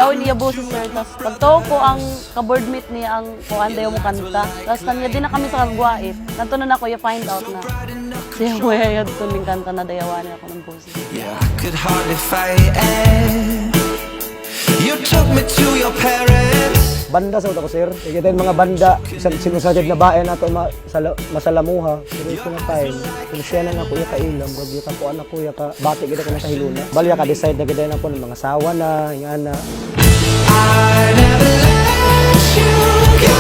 Gawin niya boses sir. Tapos pagtaw ko ang ka-boardmate niya ang kuan dayo mo kanta. Tapos tanya din na kami sa kagwait. Nanto na ako find out na siya mo yun tuling kanta na dayawanan ako ng boses. Yeah, I could hardly fight it. You took me to your parents. Banda sa ako sir. Kita yung mga banda sinusagad na bayan ato masalamuha. Pero ito na time. Kung siya na ako yung kailam, wag yung kapuan ako yung bati kita ko na sa hiluna. Bali ka decide na kita na po ng mga sawa na, yung ana. I never let you go.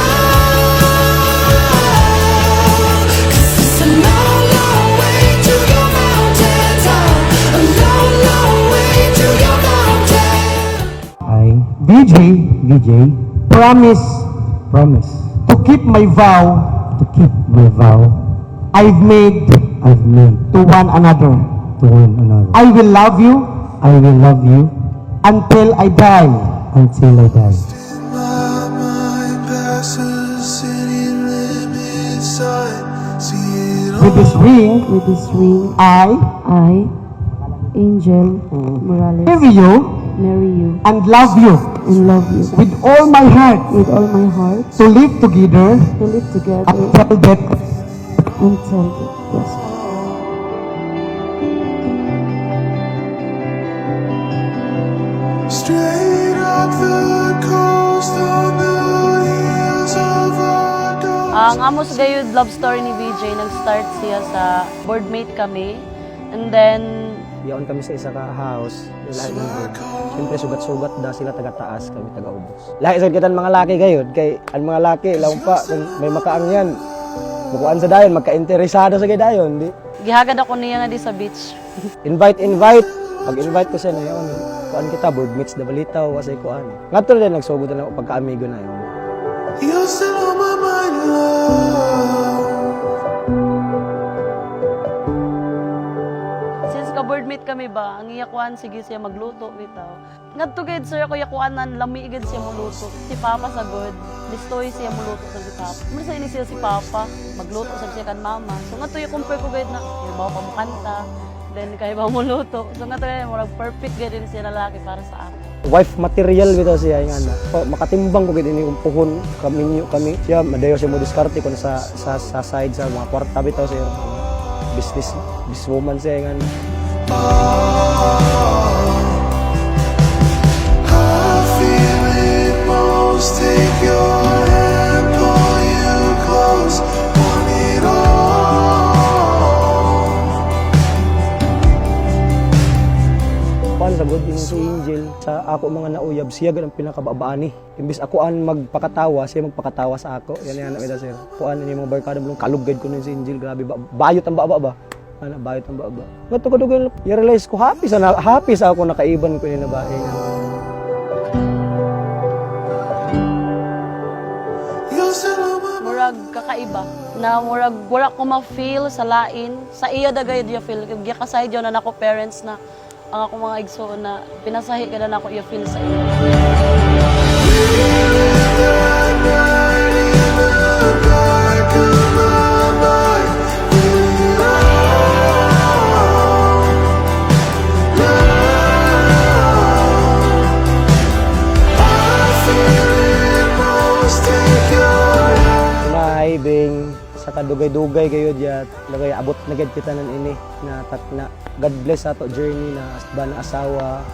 'Cause it's a long, long way to your mountain top. A long, long way to your mountain. I, VJ, promise to keep my vow, I've made to one another. I will love you until I die. My mind passes city limits. I see it With this ring, I Angel Morales, marry you marry you and love you and love you with all my heart with all my heart to live together to live together until death. until yes. straight up the coast on the hills of our dawn. Ang Amos Gayud love story ni VJ, nag-start siya sa boardmate kami. And then, Yaon kami sa isa ka house. Lahi ng siyempre sugat-sugat da sila taga-taas, kami taga-ubos. Lahi sa kita mga laki gayud kay ang mga laki laong pa kung may makaang yan. Bukuan sa dayon magka-interesado sa dayon, di. gihagad ako niya nga di sa beach. Invite. Pag-invite ko siya na yun. Kuan kita boardmates da balitaw wasay kuan. Ngadto din nagsugod na ako pagka-amigo na yun. You're still on my mind, love. Since ka-boardmate kami ba, ang iyakuan sige siya magluto bitaw. Ngadto gid sir ako yakuanan lami gid siya magluto. Si Papa sagod, listoy siya magluto sa si Papa. Mursa ini siya si Papa, magluto sa siya kan mama. So ngadto ya compare ko gid na, ibaw pa mo kanta, then kay ba mo luto. So ngadto murag perfect gid din siya lalaki para sa ako. Wife material bitaw siya yung ana. Makatimbang ko gid ini umpuhon kami. Siya madayo siya mo diskarte kun sa side sa mga kwarta bitaw siya. Businesswoman siya yung ana. I feel it most. Take your hand, pull you close. Want it all. Kuan sa good yung si Angel sa ako mga nauyab siya gid ang pinakababaan ni. Imbis ako an magpakatawa, siya magpakatawa sa ako. Yan na sir. Kuan ni mga barkada mo kalugad ko ni si Angel, grabe bayot ang baba ba. Ana bayot ang baba. Ngadto ko dugan i-realize ko happy sa ako nakaiban ko ni na bahay. You're still on my mind. Murag kakaiba na murag wala ko ma-feel sa lain. Sa iya dagay dia feel kay kasay na nako parents na ang ako mga igsoon na pinasahi kada nako iya feel sa iya. Mahibing sa kadugay-dugay kayo diya lagay abot na gid kita nan ini na God bless ato journey na asban na asawa.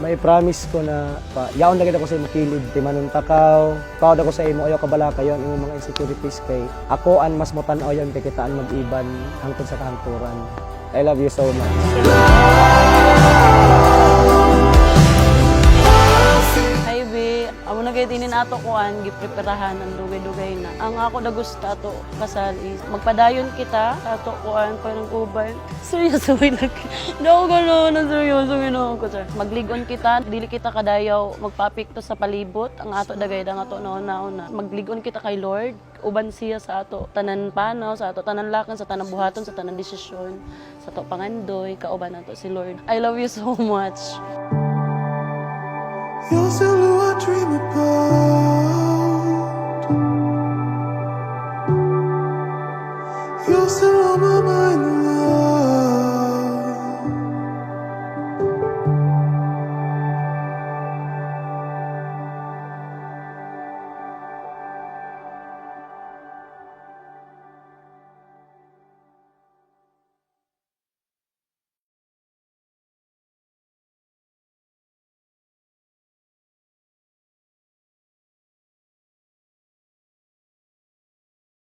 May promise ko na yaon na gid ako sa imo kilid timanon takaw. Proud ako sa imo ayo kabala kayo ang imong mga insecurities kay ako an mas motan-aw yon kay kitaan mag-iban hangtod sa kahangturan. I love you so much. Hi be, amo na gayud inin ato kuan gipreparahan ang dugay-dugay na. Ang ako na gusto ato kasal is magpadayon kita ato kuan parang uban. Seryoso way nag. No gano na seryoso gino ko sir. Magligon kita, dili kita kadayaw magpapikto sa palibot. Ang ato dagay dang ato nauna. Magligon kita kay Lord. Uban siya sa ato tanan panaw, sa ato tanan lakan, sa tanan buhaton, sa tanan desisyon, sa ato pangandoy, kauban ato si Lord. I love you so much. You're still who I dream about. You're still